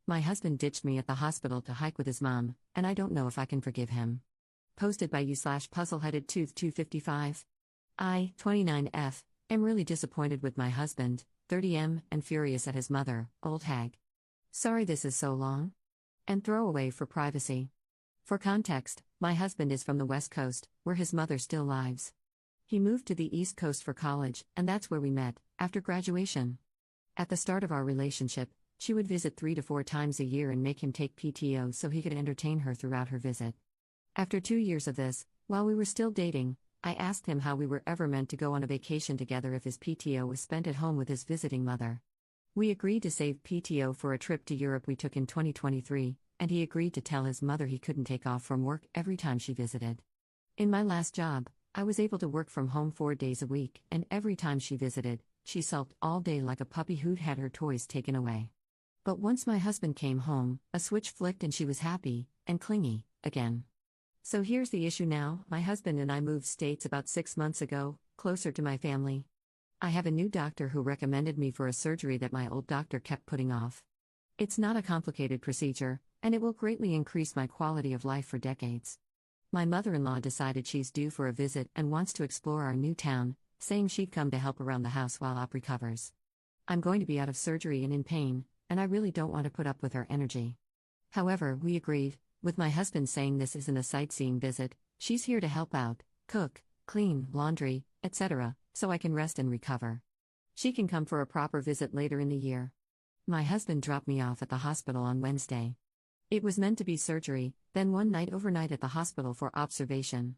My husband ditched me at the hospital to hike with his mom, and I don't know if I can forgive him. Posted by you/puzzleheaded tooth 255. I, 29F, am really disappointed with my husband, 30M, and furious at his mother, old hag. Sorry this is so long. And throwaway for privacy. For context, my husband is from the West Coast, where his mother still lives. He moved to the East Coast for college, and that's where we met, after graduation. At the start of our relationship, she would visit 3 to 4 times a year and make him take PTO so he could entertain her throughout her visit. After 2 years of this, while we were still dating, I asked him how we were ever meant to go on a vacation together if his PTO was spent at home with his visiting mother. We agreed to save PTO for a trip to Europe we took in 2023, and he agreed to tell his mother he couldn't take off from work every time she visited. In my last job, I was able to work from home 4 days a week, and every time she visited, she sulked all day like a puppy who'd had her toys taken away. But once my husband came home, a switch flicked and she was happy, and clingy, again. So here's the issue now: my husband and I moved states about 6 months ago, closer to my family. I have a new doctor who recommended me for a surgery that my old doctor kept putting off. It's not a complicated procedure, and it will greatly increase my quality of life for decades. My mother-in-law decided she's due for a visit and wants to explore our new town, saying she'd come to help around the house while Op recovers. I'm going to be out of surgery and in pain, and I really don't want to put up with her energy. However, we agreed, with my husband saying this isn't a sightseeing visit, she's here to help out, cook, clean, laundry, etc., so I can rest and recover. She can come for a proper visit later in the year. My husband dropped me off at the hospital on Wednesday. It was meant to be surgery, then one night overnight at the hospital for observation.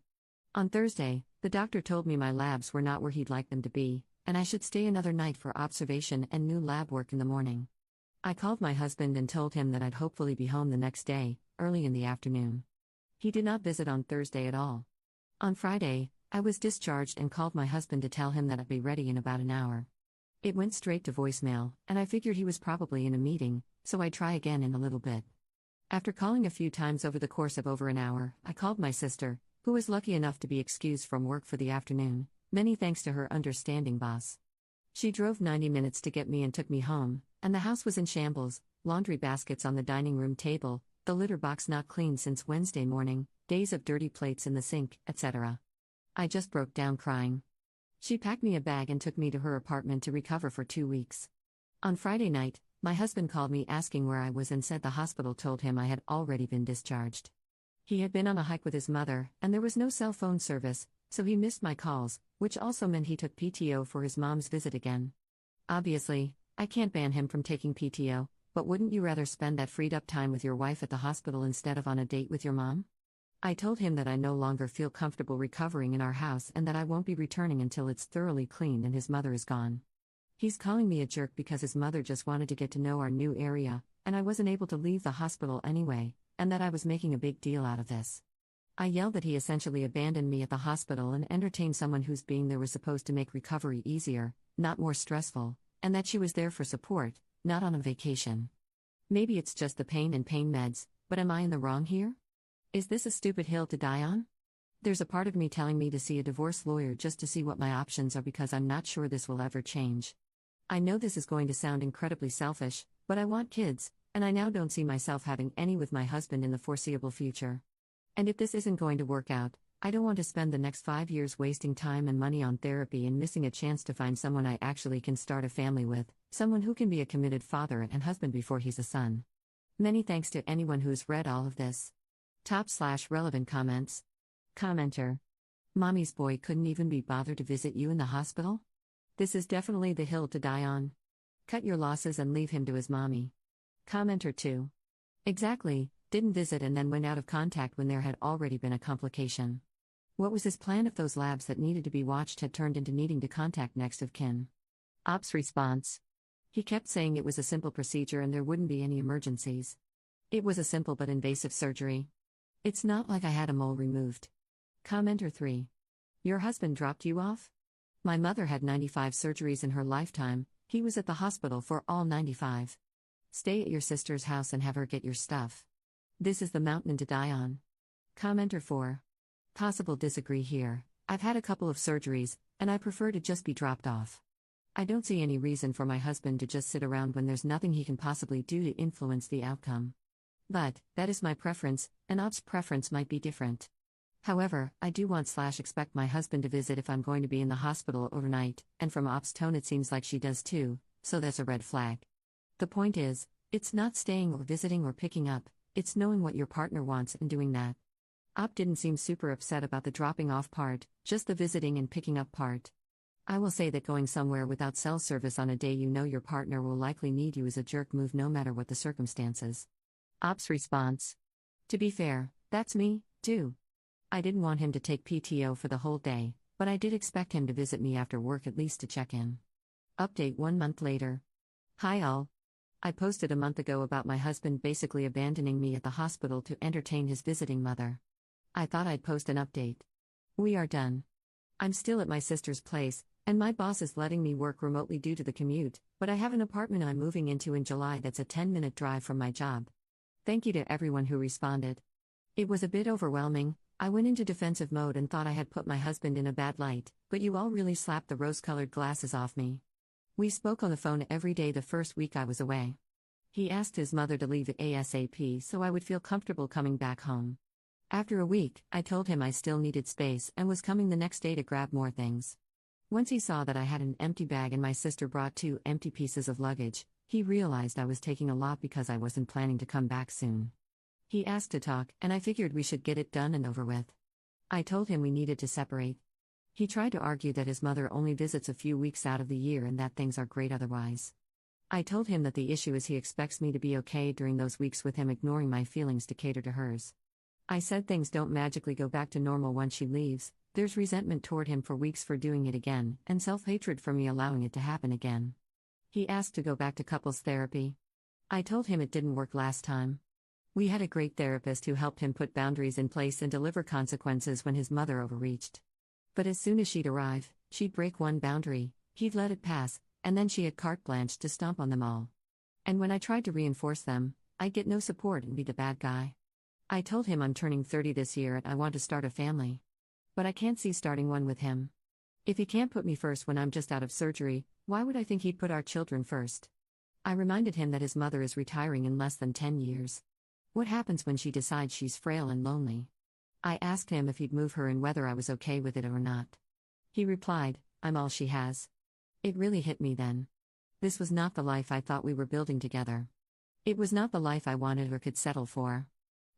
On Thursday, the doctor told me my labs were not where he'd like them to be, and I should stay another night for observation and new lab work in the morning. I called my husband and told him that I'd hopefully be home the next day, early in the afternoon. He did not visit on Thursday at all. On Friday, I was discharged and called my husband to tell him that I'd be ready in about an hour. It went straight to voicemail, and I figured he was probably in a meeting, so I'd try again in a little bit. After calling a few times over the course of over an hour, I called my sister, who was lucky enough to be excused from work for the afternoon, many thanks to her understanding boss. She drove 90 minutes to get me and took me home, and the house was in shambles: laundry baskets on the dining room table, the litter box not cleaned since Wednesday morning, days of dirty plates in the sink, etc. I just broke down crying. She packed me a bag and took me to her apartment to recover for 2 weeks. On Friday night, my husband called me asking where I was and said the hospital told him I had already been discharged. He had been on a hike with his mother, and there was no cell phone service, so he missed my calls, which also meant he took PTO for his mom's visit again. Obviously, I can't ban him from taking PTO, but wouldn't you rather spend that freed up time with your wife at the hospital instead of on a date with your mom? I told him that I no longer feel comfortable recovering in our house and that I won't be returning until it's thoroughly cleaned and his mother is gone. He's calling me a jerk because his mother just wanted to get to know our new area, and I wasn't able to leave the hospital anyway, and that I was making a big deal out of this. I yelled that he essentially abandoned me at the hospital and entertained someone whose being there was supposed to make recovery easier, not more stressful, and that she was there for support, not on a vacation. Maybe it's just the pain and pain meds, but am I in the wrong here? Is this a stupid hill to die on? There's a part of me telling me to see a divorce lawyer just to see what my options are because I'm not sure this will ever change. I know this is going to sound incredibly selfish, but I want kids, and I now don't see myself having any with my husband in the foreseeable future. And if this isn't going to work out, I don't want to spend the next 5 years wasting time and money on therapy and missing a chance to find someone I actually can start a family with, someone who can be a committed father and husband before he's a son. Many thanks to anyone who's read all of this. Top/relevant comments. Commenter. Mommy's boy couldn't even be bothered to visit you in the hospital? This is definitely the hill to die on. Cut your losses and leave him to his mommy. Commenter 2. Exactly, didn't visit and then went out of contact when there had already been a complication. What was his plan if those labs that needed to be watched had turned into needing to contact next of kin? Op's response. He kept saying it was a simple procedure and there wouldn't be any emergencies. It was a simple but invasive surgery. It's not like I had a mole removed. Commenter 3. Your husband dropped you off? My mother had 95 surgeries in her lifetime, he was at the hospital for all 95. Stay at your sister's house and have her get your stuff. This is the mountain to die on. Commenter 4. Possible disagree here. I've had a couple of surgeries, and I prefer to just be dropped off. I don't see any reason for my husband to just sit around when there's nothing he can possibly do to influence the outcome. But, that is my preference, and Op's preference might be different. However, I do want/expect my husband to visit if I'm going to be in the hospital overnight, and from Op's tone it seems like she does too, so that's a red flag. The point is, it's not staying or visiting or picking up, it's knowing what your partner wants and doing that. Op didn't seem super upset about the dropping off part, just the visiting and picking up part. I will say that going somewhere without cell service on a day you know your partner will likely need you is a jerk move no matter what the circumstances. Op's response. To be fair, that's me, too. I didn't want him to take PTO for the whole day, but I did expect him to visit me after work at least to check in. Update 1 month later. Hi all. I posted a month ago about my husband basically abandoning me at the hospital to entertain his visiting mother. I thought I'd post an update. We are done. I'm still at my sister's place, and my boss is letting me work remotely due to the commute, but I have an apartment I'm moving into in July that's a 10-minute drive from my job. Thank you to everyone who responded. It was a bit overwhelming. I went into defensive mode and thought I had put my husband in a bad light, but you all really slapped the rose-colored glasses off me. We spoke on the phone every day the first week I was away. He asked his mother to leave ASAP so I would feel comfortable coming back home. After a week, I told him I still needed space and was coming the next day to grab more things. Once he saw that I had an empty bag and my sister brought 2 empty pieces of luggage, he realized I was taking a lot because I wasn't planning to come back soon. He asked to talk, and I figured we should get it done and over with. I told him we needed to separate. He tried to argue that his mother only visits a few weeks out of the year and that things are great otherwise. I told him that the issue is he expects me to be okay during those weeks with him ignoring my feelings to cater to hers. I said things don't magically go back to normal once she leaves. There's resentment toward him for weeks for doing it again, and self-hatred for me allowing it to happen again. He asked to go back to couples therapy. I told him it didn't work last time. We had a great therapist who helped him put boundaries in place and deliver consequences when his mother overreached. But as soon as she'd arrive, she'd break one boundary, he'd let it pass, and then she had carte blanche to stomp on them all. And when I tried to reinforce them, I'd get no support and be the bad guy. I told him I'm turning 30 this year and I want to start a family. But I can't see starting one with him. If he can't put me first when I'm just out of surgery, why would I think he'd put our children first? I reminded him that his mother is retiring in less than 10 years. What happens when she decides she's frail and lonely? I asked him if he'd move her and whether I was okay with it or not. He replied, I'm all she has. It really hit me then. This was not the life I thought we were building together. It was not the life I wanted or could settle for.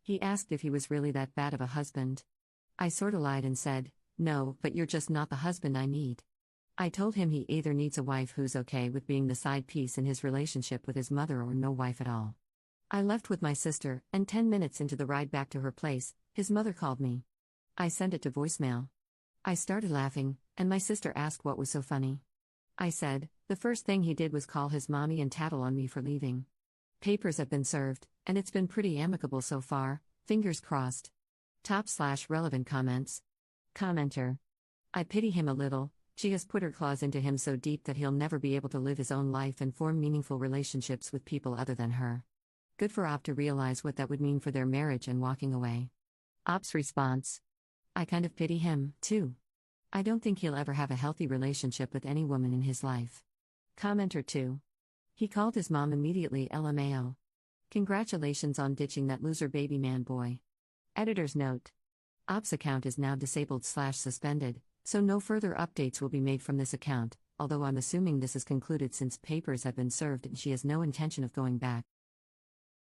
He asked if he was really that bad of a husband. I sorta lied and said, no, but you're just not the husband I need. I told him he either needs a wife who's okay with being the side piece in his relationship with his mother or no wife at all. I left with my sister, and 10 minutes into the ride back to her place, his mother called me. I sent it to voicemail. I started laughing, and my sister asked what was so funny. I said, the first thing he did was call his mommy and tattle on me for leaving. Papers have been served, and it's been pretty amicable so far, fingers crossed. Top/relevant comments. Commenter. I pity him a little. She has put her claws into him so deep that he'll never be able to live his own life and form meaningful relationships with people other than her. Good for Op to realize what that would mean for their marriage and walking away. Op's response. I kind of pity him, too. I don't think he'll ever have a healthy relationship with any woman in his life. Commenter 2. He called his mom immediately LMAO. Congratulations on ditching that loser baby man boy. Editor's note. Op's account is now disabled/suspended, so no further updates will be made from this account, although I'm assuming this is concluded since papers have been served and she has no intention of going back.